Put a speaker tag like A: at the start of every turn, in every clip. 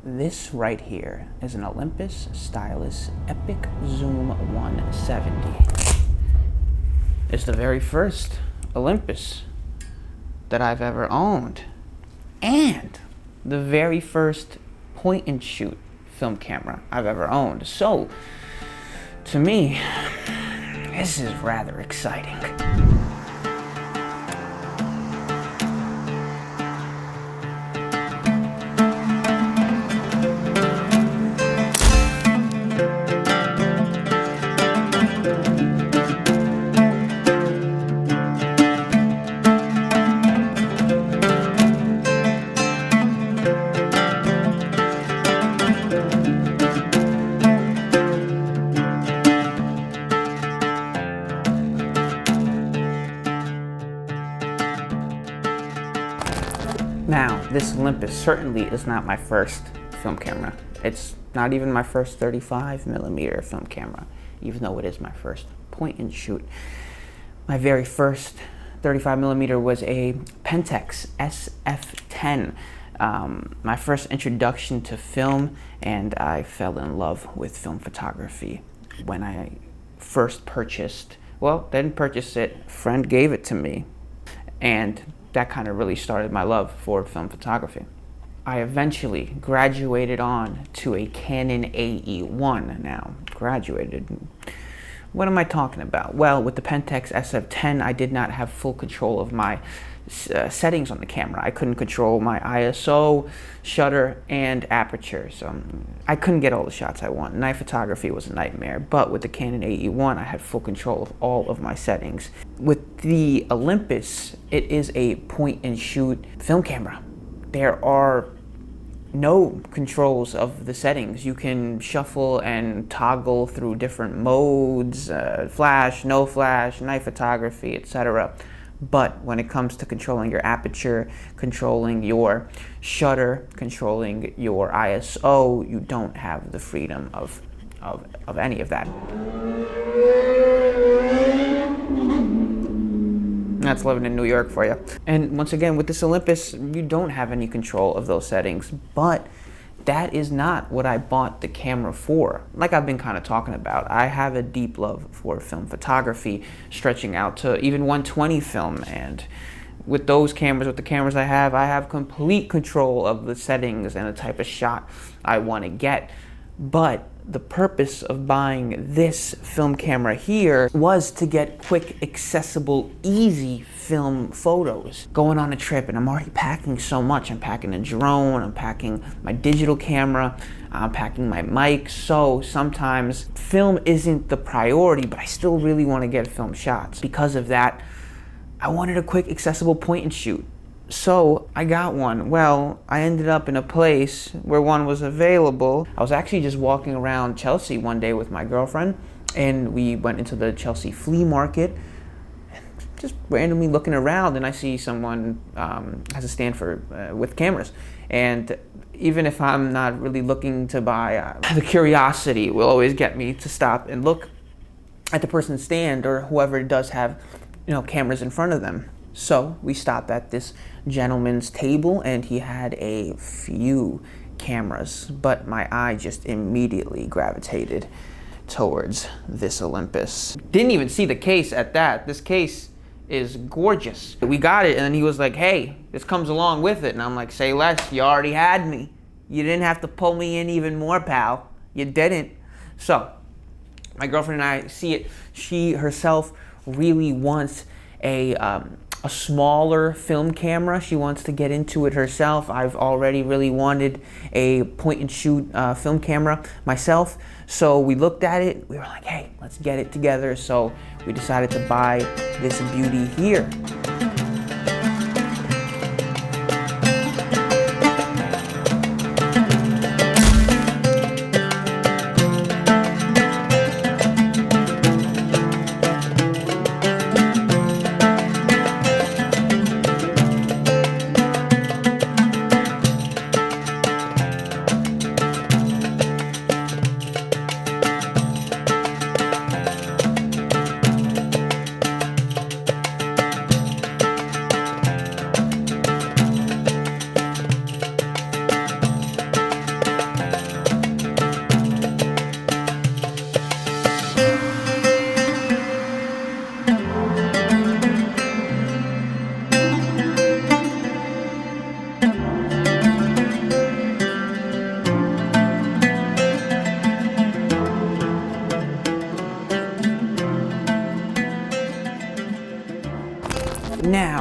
A: This right here is an Olympus Stylus Epic Zoom 170. It's the very first Olympus that I've ever owned, and the very first point and shoot film camera I've ever owned. So, to me, this is rather exciting. Now, this Olympus certainly is not my first film camera. It's not even my first 35mm film camera, even though it is my first point and shoot. My very first 35mm was a Pentax SF10. My first introduction to film, and I fell in love with film photography when I first purchased, well, didn't purchase it, a friend gave it to me, and that kind of really started my love for film photography. I eventually graduated on to a Canon AE1. Now, graduated. What am I talking about? Well, with the Pentax SF10, I did not have full control of my settings on the camera. I couldn't control my ISO, shutter, and aperture. So I couldn't get all the shots I want. Night photography was a nightmare. But with the Canon AE1, I had full control of all of my settings. With the Olympus, it is a point and shoot film camera. There are no controls of the settings. You can shuffle and toggle through different modes, flash, no flash, night photography, etc. But when it comes to controlling your aperture, controlling your shutter, controlling your ISO, you don't have the freedom of any of that. That's living in New York for you. And once again, with this Olympus, you don't have any control of those settings, but that is not what I bought the camera for. Like I've been kind of talking about, I have a deep love for film photography, stretching out to even 120 film, and with those cameras, with the cameras I have complete control of the settings and the type of shot I want to get. But the purpose of buying this film camera here was to get quick, accessible, easy film photos. Going on a trip, and I'm already packing so much. I'm packing a drone, I'm packing my digital camera, I'm packing my mic. So sometimes film isn't the priority, but I still really want to get film shots. Because of that, I wanted a quick, accessible point and shoot. So I got one. Well, I ended up in a place where one was available. I was actually just walking around Chelsea one day with my girlfriend, and we went into the Chelsea flea market, just randomly looking around, and I see someone has a stand for with cameras. And even if I'm not really looking to buy, the curiosity will always get me to stop and look at the person's stand or whoever does have, cameras in front of them. So we stopped at this gentleman's table, and he had a few cameras, but my eye just immediately gravitated towards this Olympus. Didn't even see the case at that. This case is gorgeous. We got it, and then he was like, hey, this comes along with it. And I'm like, say less, you already had me. You didn't have to pull me in even more, pal. You didn't. So my girlfriend and I see it. She herself really wants a smaller film camera. She wants to get into it herself. I've already really wanted a point and shoot film camera myself. So we looked at it. We were like, hey, let's get it together. So we decided to buy this beauty here.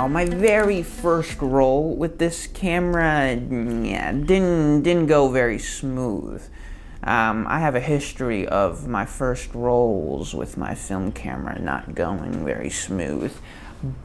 A: My very first roll with this camera, yeah, didn't go very smooth. I have a history of my first rolls with my film camera not going very smooth,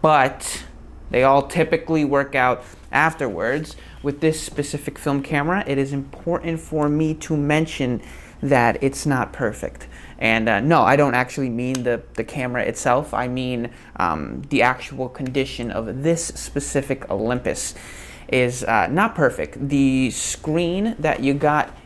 A: but they all typically work out afterwards. With this specific film camera, it is important for me to mention that it's not perfect. And no, I don't actually mean the camera itself. I mean the actual condition of this specific Olympus is not perfect. The screen that you got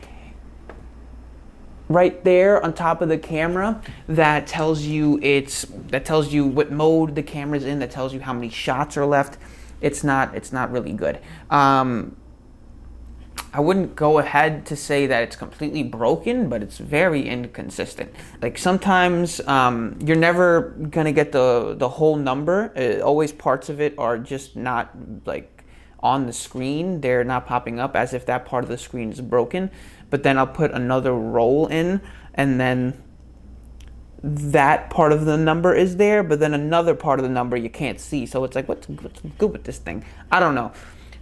A: right there on top of the camera that tells you what mode the camera's in, that tells you how many shots are left. It's not really good. I wouldn't go ahead to say that it's completely broken, but it's very inconsistent. Like sometimes you're never gonna get the whole number. Always parts of it are just not like on the screen. They're not popping up as if that part of the screen is broken. But then I'll put another roll in, and then that part of the number is there, but then another part of the number you can't see. So it's like, what's good with this thing? I don't know.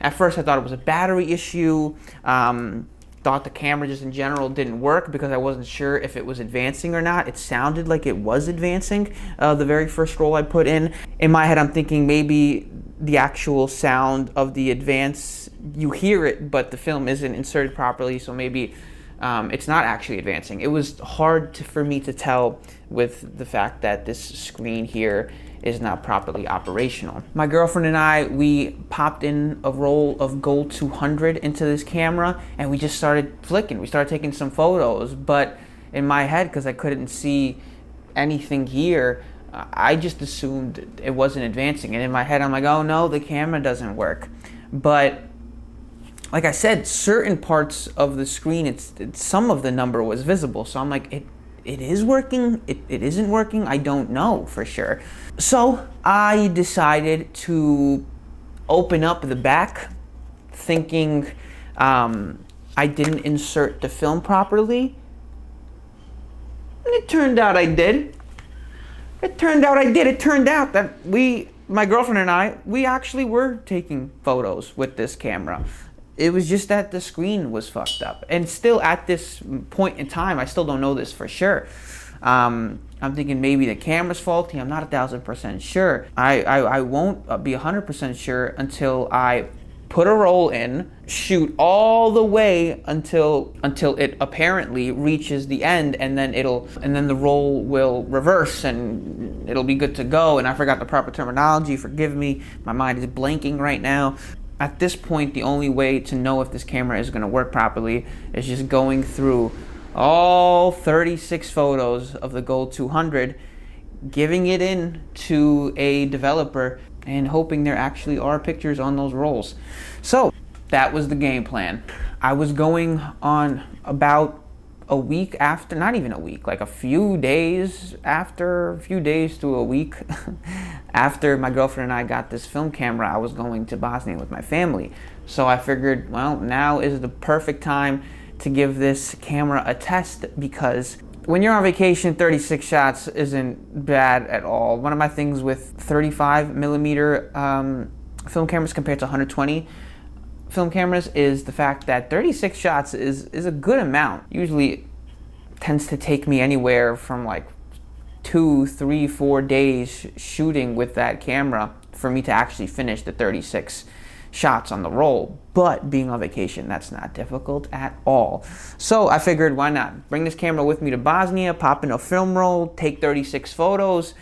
A: At first I thought it was a battery issue. Thought the camera just in general didn't work because I wasn't sure if it was advancing or not. It sounded like it was advancing the very first roll I put in. In my head I'm thinking maybe the actual sound of the advance, you hear it, but the film isn't inserted properly, so maybe it's not actually advancing. It was hard for me to tell with the fact that this screen here is not properly operational. My girlfriend and I, we popped in a roll of Gold 200 into this camera and we just started flicking. We started taking some photos, but in my head, because I couldn't see anything here, I just assumed it wasn't advancing. And in my head, I'm like, oh no, the camera doesn't work. But like I said, certain parts of the screen, some of the number was visible. So I'm like, it is working, it isn't working, I don't know for sure. So I decided to open up the back, thinking I didn't insert the film properly. And it turned out I did. It turned out that my girlfriend and I, we actually were taking photos with this camera. It was just that the screen was fucked up. And still at this point in time, I still don't know this for sure. I'm thinking maybe the camera's faulty. I'm not 1,000% sure. I won't be 100% sure until I put a roll in, shoot all the way until it apparently reaches the end, and then the roll will reverse and it'll be good to go. And I forgot the proper terminology, forgive me. My mind is blanking right now. At this point, the only way to know if this camera is going to work properly is just going through all 36 photos of the Gold 200, giving it in to a developer, and hoping there actually are pictures on those rolls. So that was the game plan. I was going on about a week after, not even a week, like a few days to a week after my girlfriend and I got this film camera, I was going to Bosnia with my family. So I figured, well, now is the perfect time to give this camera a test, because when you're on vacation, 36 shots isn't bad at all. One of my things with 35 millimeter film cameras compared to 120 film cameras is the fact that 36 shots is a good amount. Usually tends to take me anywhere from like 2, 3, 4 days shooting with that camera for me to actually finish the 36 shots on the roll. But being on vacation, that's not difficult at all. So I figured, why not? Bring this camera with me to Bosnia, pop in a film roll, take 36 photos,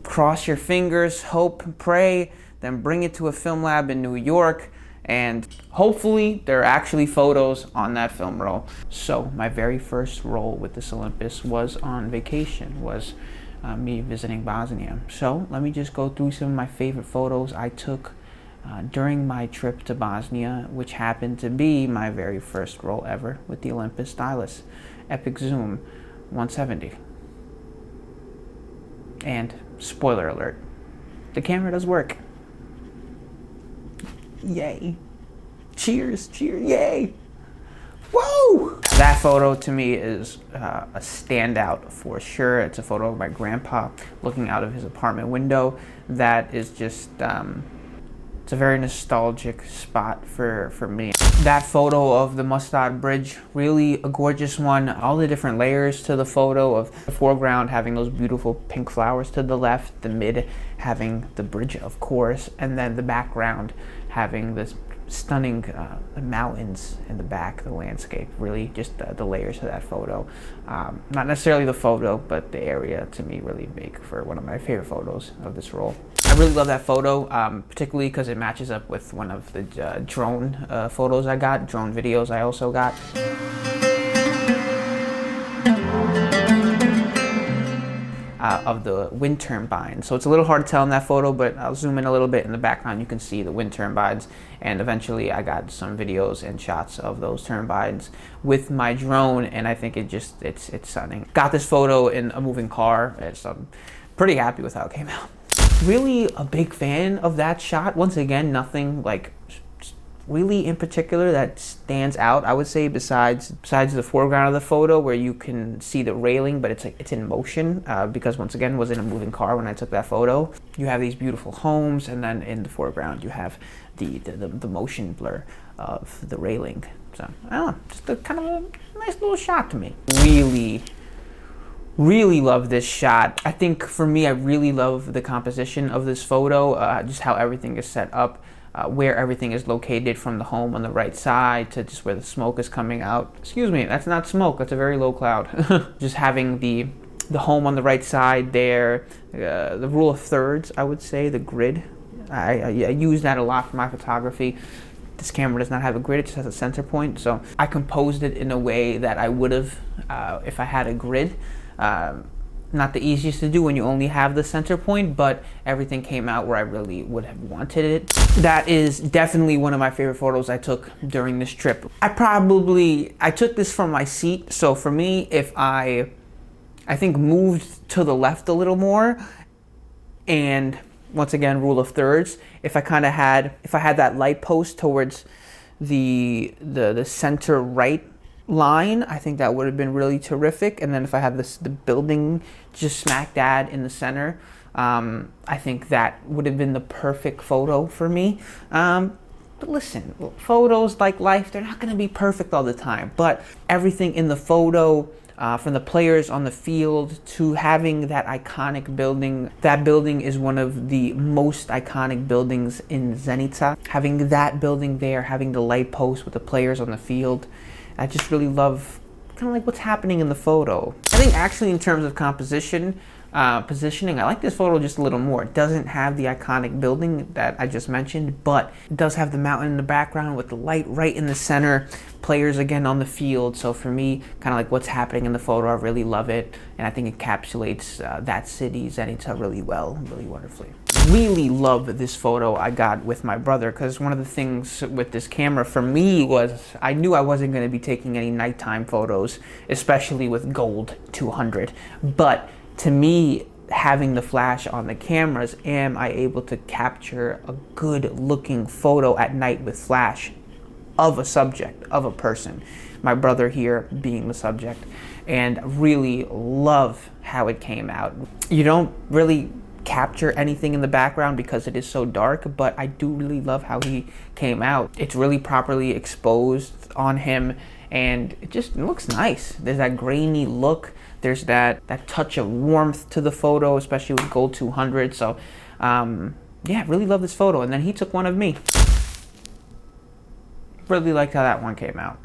A: cross your fingers, hope, pray, then bring it to a film lab in New York, and hopefully there are actually photos on that film roll. So my very first roll with this Olympus was on vacation, was me visiting Bosnia. So let me just go through some of my favorite photos I took during my trip to Bosnia, which happened to be my very first roll ever with the Olympus Stylus Epic Zoom 170. And spoiler alert, the camera does work. Yay. Cheers, cheers, yay. Whoa! That photo to me is a standout for sure. It's a photo of my grandpa looking out of his apartment window. That is just It's a very nostalgic spot for me. That photo of the Mustad Bridge, really a gorgeous one. All the different layers to the photo, of the foreground having those beautiful pink flowers to the left, the mid having the bridge, of course, and then the background having this stunning mountains in the back, the landscape. Really just the layers of that photo. Not necessarily the photo, but the area to me really make for one of my favorite photos of this roll. I really love that photo, particularly because it matches up with one of the drone photos I got, drone videos I also got. Of the wind turbines. So it's a little hard to tell in that photo, but I'll zoom in a little bit. In the background you can see the wind turbines, and eventually I got some videos and shots of those turbines with my drone, and I think it's stunning. Got this photo in a moving car, so I'm pretty happy with how it came out. Really a big fan of that shot. Once again, nothing like really in particular that stands out, I would say, besides the foreground of the photo where you can see the railing, but it's in motion, because once again, it was in a moving car when I took that photo. You have these beautiful homes, and then in the foreground you have the motion blur of the railing. So I don't know, just a kind of a nice little shot to me. Really love this shot. I think for me, I really love the composition of this photo, just how everything is set up. Where everything is located, from the home on the right side to just where the smoke is coming out. Excuse me, that's not smoke, that's a very low cloud. Just having the home on the right side there, the rule of thirds, I would say, the grid. I use that a lot for my photography. This camera does not have a grid, it just has a center point, so I composed it in a way that I would have if I had a grid. Not the easiest to do when you only have the center point, but everything came out where I really would have wanted it. That is definitely one of my favorite photos I took during this trip. I took this from my seat, so for me, if I think moved to the left a little more, and once again, rule of thirds, if I had that light post towards the center right line, I think that would have been really terrific. And then if I had the building just smack dab in the center, I think that would have been the perfect photo for me. But listen, photos, like life, they're not going to be perfect all the time, but everything in the photo, from the players on the field to having that iconic building. That building is one of the most iconic buildings in Zenica. Having that building there, having the light post with the players on the field, I just really love kind of like what's happening in the photo. I think actually in terms of composition, positioning, I like this photo just a little more. It doesn't have the iconic building that I just mentioned, but it does have the mountain in the background with the light right in the center, players again on the field. So for me, kind of like what's happening in the photo, I really love it. And I think it encapsulates that city, Zenica, really well, really wonderfully. Really love this photo I got with my brother, because one of the things with this camera for me was I knew I wasn't going to be taking any nighttime photos, especially with Gold 200. But to me, having the flash on the cameras, am I able to capture a good looking photo at night with flash of a subject, of a person? My brother here being the subject, and really love how it came out. You don't really capture anything in the background because it is so dark, but I do really love how he came out. It's really properly exposed on him, and it just looks nice. There's that grainy look. There's that touch of warmth to the photo, especially with Gold 200. So yeah, really love this photo. And then he took one of me. Really liked how that one came out.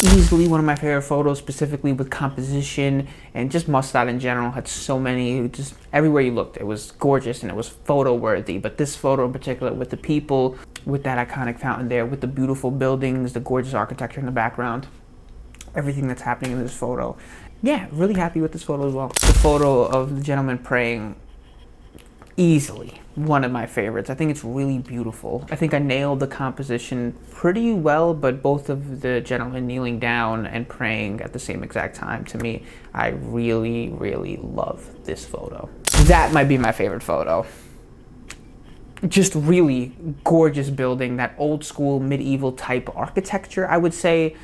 A: Easily one of my favorite photos, specifically with composition and just Mustad in general. Had so many, just everywhere you looked, it was gorgeous and it was photo worthy. But this photo in particular, with the people, with that iconic fountain there, with the beautiful buildings, the gorgeous architecture in the background, everything that's happening in this photo. Yeah, really happy with this photo as well. The photo of the gentleman praying, easily one of my favorites. I think it's really beautiful. I think I nailed the composition pretty well, but both of the gentlemen kneeling down and praying at the same exact time, to me, I really, really love this photo. That might be my favorite photo. Just really gorgeous building, that old school medieval type architecture, I would say.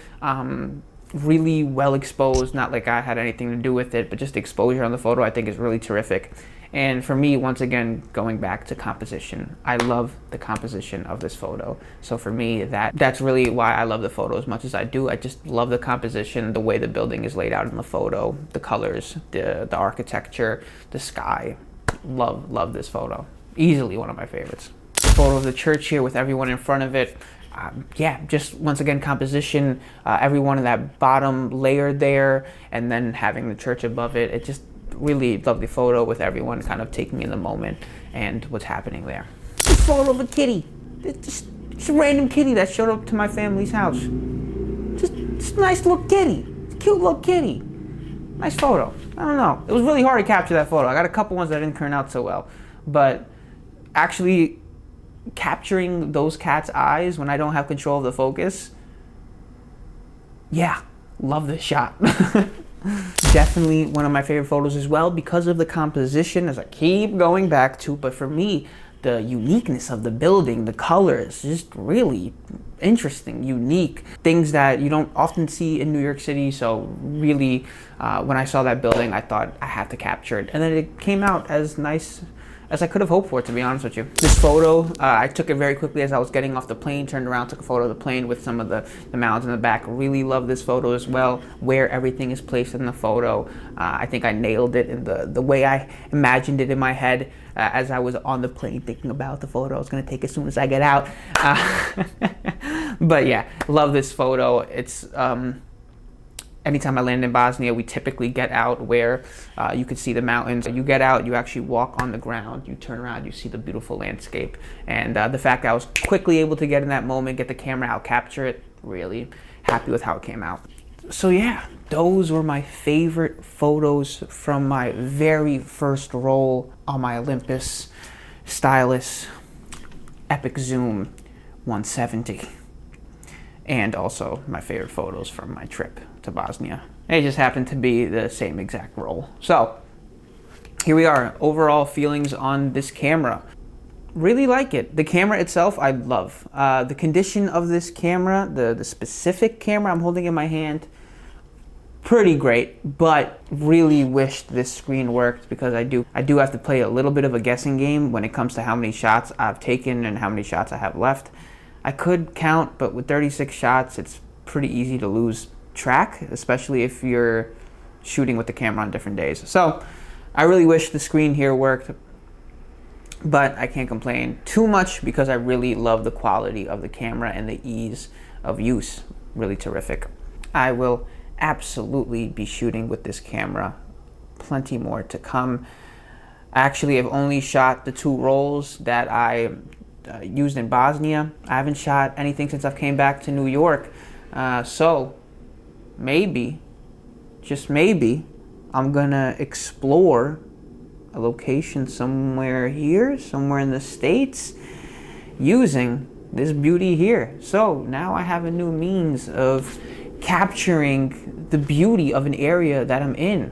A: Really well exposed, not like I had anything to do with it, but just the exposure on the photo I think is really terrific. And for me, once again, going back to composition, I love the composition of this photo. So for me, that's really why I love the photo as much as I do. I just love the composition, the way the building is laid out in the photo, the colors, the architecture, the sky. Love this photo. Easily one of my favorites. The photo of the church here with everyone in front of it. Yeah, just once again, composition, everyone in that bottom layer there, and then having the church above it. It just really lovely photo with everyone kind of taking in the moment and what's happening there. This photo of a kitty. It's just a random kitty that showed up to my family's house. Just a nice little kitty. Cute little kitty. Nice photo. I don't know. It was really hard to capture that photo. I got a couple ones that didn't turn out so well. But actually capturing those cats' eyes when I don't have control of the focus, yeah, love this shot. Definitely one of my favorite photos as well because of the composition, as I keep going back to. But for me, the uniqueness of the building, the colors, just really interesting, unique, things that you don't often see in New York City. So really, when I saw that building, I thought I had to capture it. And then it came out as nice as I could have hoped for, to be honest with you. This photo, I took it very quickly as I was getting off the plane, turned around, took a photo of the plane with some of the mountains in the back. Really love this photo as well, where everything is placed in the photo. I think I nailed it in the way I imagined it in my head as I was on the plane thinking about the photo I was gonna take as soon as I get out. But yeah, love this photo. It's, anytime I land in Bosnia, we typically get out where you can see the mountains. You get out, you actually walk on the ground, you turn around, you see the beautiful landscape. And the fact that I was quickly able to get in that moment, get the camera out, capture it, really happy with how it came out. So yeah, those were my favorite photos from my very first roll on my Olympus Stylus Epic Zoom 170. And also my favorite photos from my trip to Bosnia. They just happened to be the same exact roll. So here we are, overall feelings on this camera. Really like it. The camera itself, I love. The condition of this camera, the specific camera I'm holding in my hand, pretty great, but really wish this screen worked because I do have to play a little bit of a guessing game when it comes to how many shots I've taken and how many shots I have left. I could count, but with 36 shots, it's pretty easy to lose track, especially if you're shooting with the camera on different days. So I really wish the screen here worked, but I can't complain too much because I really love the quality of the camera and the ease of use. Really terrific. I will absolutely be shooting with this camera. Plenty more to come. I actually have only shot the 2 rolls that I used in Bosnia. I haven't shot anything since I've came back to New York. So maybe, just maybe, I'm gonna explore a location somewhere here, somewhere in the States, using this beauty here. So now I have a new means of capturing the beauty of an area that I'm in.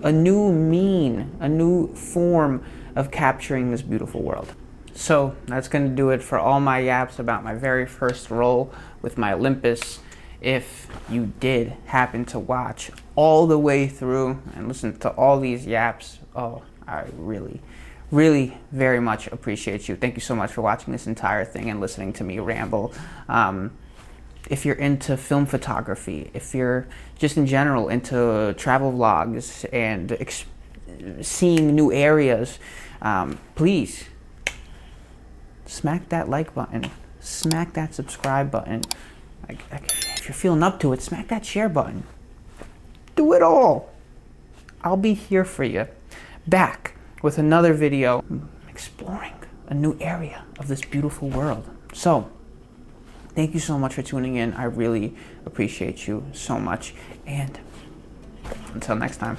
A: A new form of capturing this beautiful world. So that's going to do it for all my yaps about my very first roll with my Olympus. If you did happen to watch all the way through and listen to all these yaps, oh, I really, really very much appreciate you. Thank you so much for watching this entire thing and listening to me ramble. If you're into film photography, if you're just in general into travel vlogs and seeing new areas, please smack that like button, smack that subscribe button. If you're feeling up to it, smack that share button. Do it all. I'll be here for you. Back with another video exploring a new area of this beautiful world. So, thank you so much for tuning in. I really appreciate you so much. And until next time.